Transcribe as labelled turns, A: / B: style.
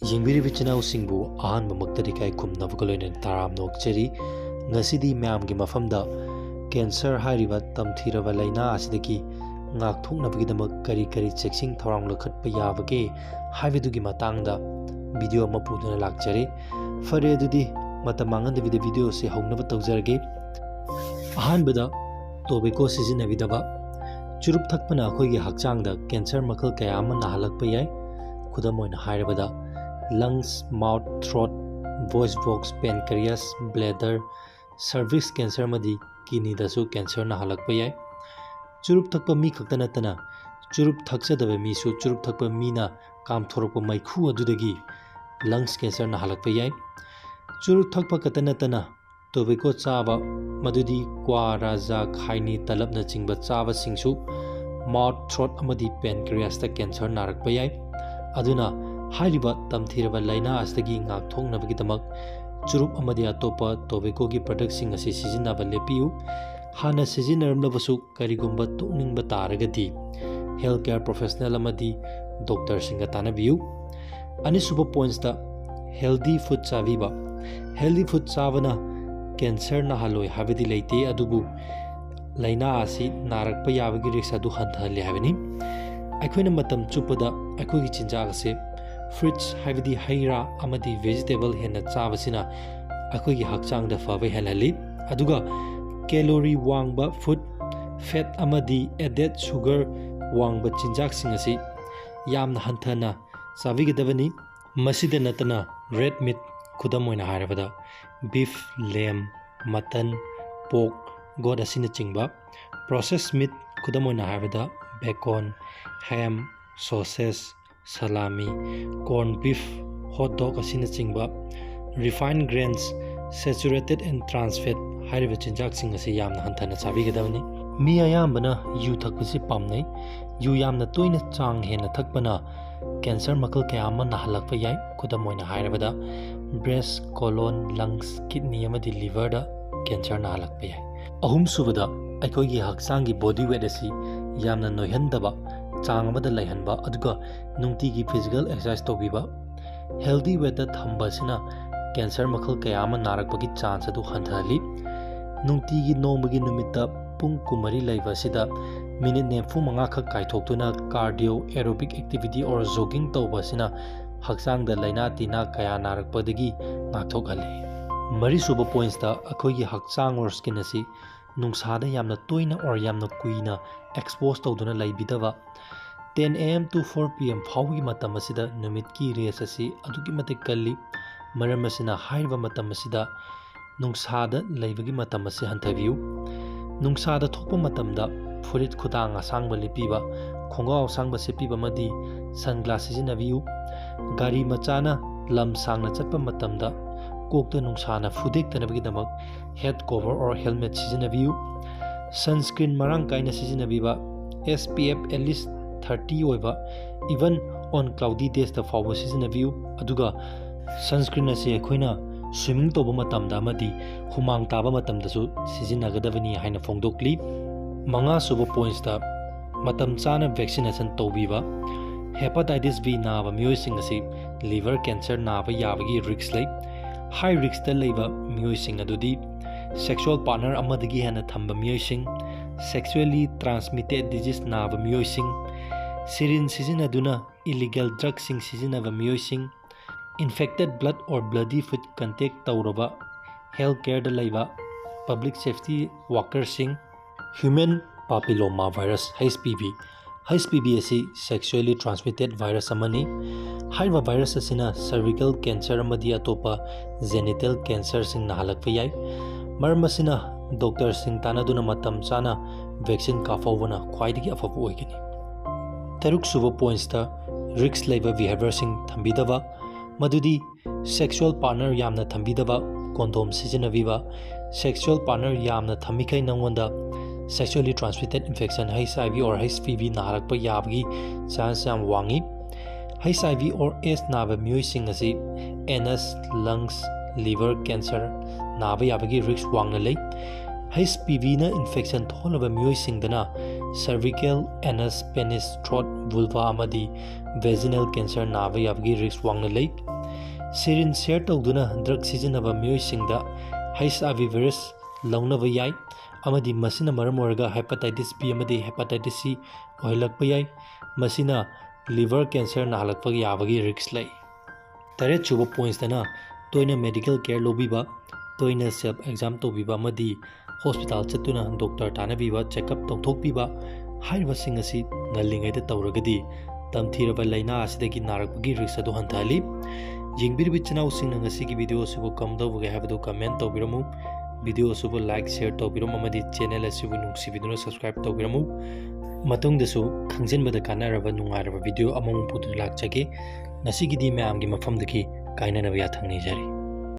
A: Yingbiri Channel Singbu Ahan Mamakta Kai Kum Navakolin and Thourang Nokcheri Ngasidi Mam Gimafamda Cancer Hariva Tamthirava Laina Asidaki Ngakthoknaba Gidamak Kari cheksin Thourang Lakhatpa Yabage Havidugi Matangda Video Mapuduna Lakcheri Fare Dudi Matamangan the video se Hongnava Tozerge Ahan Bada Tobacco Season Avidava Churup Thakpana Hogi Hakchangda Cancer Makal Kayaman Nahalakpayai Kudamoin Harabada lungs, mouth, throat, voice box, pancreas, bladder, cervix cancer madi kidney dasu cancer na halakpa yai. Churup thakpa mi khakta natana churup thaksadaba mi su churup thakpa mi na kam thorokpa maikhu adudagi lungs cancer na halakpa yai. Churup thakpa kata natana tobacco chaba madudi kwa raja khaini talab na chingba chaba singsu mouth, throat amadi pancreas ta cancer narakpa yai. Aduna Hariba Tamthirava Laina Astagi Ngakthoknabagidamak Churup Amadi Atopa Tobacco gi product sing asi sizinaba lepiu hana sizinarmlabasu karigumba tukningba taragadi healthcare professional amadi doctor singa tanabiu anisuba points ta healthy food chaviba savana cancer na haloi habidi leite adubu laina asi narakpa yabagi risk adu hanthale habini aikoina matam chupada aikogi chinjag ase fruits haibidi haira amadi vegetable hena chabasina akogi hakchang da fawe helali aduga calorie wangba food fat amadi added sugar wangba chinjak singasi yamna hanthana chavigadabani masida natana red meat kudamoina harabada beef lamb mutton pork goat asina chingba processed meat kudamoina harabada bacon ham sausage salami, corned beef, hot dog asina chingba, refined grains, saturated and trans fat hariba chinjak sing ase yamna hanthana chabigadabani. Mi ayambana yu thakpasi pamnai, yu yamna toina chang hena thakpana cancer makal kayama nahalakpa yai kudamoina harabada breast, colon, lungs, kidney amadi liver da cancer nahalakpa yai. Ahum subada aikogi haksangi body weight asi yamna noihandaba chang amada laihanba aduga nungtigi physical exercise tobiba healthy weight thamba sina cancer makal kayama narakpagi chance adu hanthali nungtigi nomagi numita pung kumari laiba sida minute nemfu manga khak kaithoktuna cardio aerobic activity or jogging toba sina haksang da laina tina kaya narakpadagi ngakthokale mari suba points ta akhogi haksang or skin asi nungsada yamna toina or yamna kuina expose tawduna laibidaba 10 AM to 4 PM fawgi matam asida numit ki rays asi adugi matik kalli maram asina haiba matam asida nungsada laibagi matam asi hanthabiu nungsada thokpa matamda furit khudang asangba lipiba khongaw sangba sepiba madi sunglasses sinabiu gari machana lam sangna chatpa matamda kokta nungsana fudek tanabagi damak head cover or helmet sinabiu sunscreen marang kaina sinabiba SPF at least 30 oiba even on cloudy days the fawo season view aduga sunscreen ase khoina swimming toba matamda amadi humang taba matamda su sizinnagadabani haina phongdokli manga suba points ta matam chana vaccination tobiba hepatitis B naba miyoi sing ase liver cancer naba yabagi risk lay high risk ta leiba miyoi sing adudi sexual partner amadagi hana thamba miyoi sing sexually transmitted disease naba miyoi sing syringe sizinaduna illegal drugs sing sizinaba miyoi sing infected blood or bloody food contact tawraba healthcare da laiba public safety workers sing human papilloma virus HPV asi sexually transmitted virus amani haiba virus asina cervical cancer amadi atopa genital cancer sing nahalakpa yai maram asina doctor sing tanaduna matam chana vaccine kafawna khwaidigi afabu oigani Taruk suba points ta risk labor behavior sing thambidaba madudi sexual partner yamna thambidaba condom sijinaviba sexual partner yamna thamikai nangonda sexually transmitted infection HIV or HPV naharakpa yabagi chance yam wangi HIV or AIDS naba miyoi sing asi anus lungs liver cancer naba yabagi risk wangna lay HPV na infection tholaba miyoi singdana cervical, anus, penis, throat, vulva amadi vaginal cancer naba yabagi risk wangna lay syringe share ꯇꯧꯗꯨꯅ drug ꯁꯤꯖꯤꯟꯅꯕ ꯃꯤꯑꯣꯏꯁꯤꯡꯗ HIV virus ꯂꯧꯅꯕ ꯌꯥꯏ ꯑꯃꯗꯤ ꯃꯁꯤꯅ ꯃꯔꯝ ꯑꯣꯏꯔꯒ hepatitis B ꯑꯃꯗꯤ ꯍꯦꯄꯥꯇꯥꯏꯇꯤꯁ C ꯑꯣꯏꯍꯜꯂꯛꯄ ꯌꯥꯏ ꯃꯁꯤꯅ ꯂꯤꯚꯔ ꯀꯦꯟꯁꯔ ꯅꯥꯍꯜꯂꯛꯄ ꯌꯥꯕꯒꯤ ꯔꯤꯛꯁ ꯂꯩ ꯇꯔꯦꯠ ꯁꯨꯕ ꯄꯣꯏꯟꯠꯁꯇꯅ ꯇꯣꯏꯅ ꯃꯦꯗꯤꯀꯦꯜ ꯀꯦꯌꯔ ꯂꯧꯕꯤꯕ ꯇꯣꯏꯅ ꯁꯦꯜꯐ ꯑꯦꯛꯖꯥꯝ ꯇꯧꯕꯤꯕ ꯑꯃꯗꯤ ꯍꯣꯁꯄꯤꯇꯥꯜ ꯆꯠꯇꯨꯅ ꯗꯣꯛꯇꯔ ꯇꯥꯟꯅꯕꯤꯕ ꯆꯦꯛꯑꯞ ꯇꯧꯊꯣꯛꯄꯤꯕ ꯍꯥꯏꯔꯤꯕꯁꯤꯡ ꯑꯁꯤ ꯉꯜꯂꯤꯉꯩꯗ ꯇꯧꯔꯒꯗꯤ ꯇꯝꯊꯤꯔꯕ ꯂꯩꯅꯥ ꯑꯁꯤꯗꯒꯤ ꯅꯥꯔꯛꯄꯒꯤ ꯔꯤꯛꯁ ꯑꯗꯨ ꯍꯟꯊꯍꯜꯂꯤ ꯌꯦꯡꯕꯤꯔꯤꯕ ꯏꯆꯤꯟꯅꯥꯎꯁꯤꯡꯅ ꯉꯁꯤꯒꯤ ꯚꯤꯗꯤꯑꯣ ꯑꯁꯤꯕꯨ ꯀꯝꯗꯧꯕꯒꯦ ꯍꯥꯏꯕꯗꯨ ꯀꯃꯦꯟꯠ ꯇꯧꯕꯤꯔꯝꯃꯨ ꯚꯤꯗꯤꯑꯣ ꯑꯁꯤꯕꯨ ꯂꯥꯏꯛ ꯁꯦꯌꯔ ꯇꯧꯕꯤꯔꯝꯃꯨ ꯑꯃꯗꯤ ꯆꯦꯅꯦꯜ ꯑꯁꯤꯕꯨ ꯅꯨꯡꯁꯤꯕꯤꯗꯨꯅ ꯁꯕꯁꯀ꯭ꯔꯥꯏꯕ ꯇꯧꯕꯤꯔꯝꯃꯨ ꯃꯇꯨꯡꯗꯁꯨ ꯈꯪꯖꯤꯟꯕꯗ ꯀꯥꯟꯅꯔꯕ ꯅꯨꯡꯉꯥꯏꯔꯕ ꯚꯤꯗꯤꯑꯣ ꯑꯃꯃꯨꯛ ꯄꯨꯗꯨꯅ ꯂꯥꯛꯆꯒꯦ ꯉꯁꯤꯒꯤꯗꯤ ꯃꯌꯥꯝꯒꯤ ꯃꯐꯝꯗꯒꯤ ꯀꯥꯏꯅꯅꯕ ꯌꯥꯊꯪ ꯅꯤꯖꯔꯤ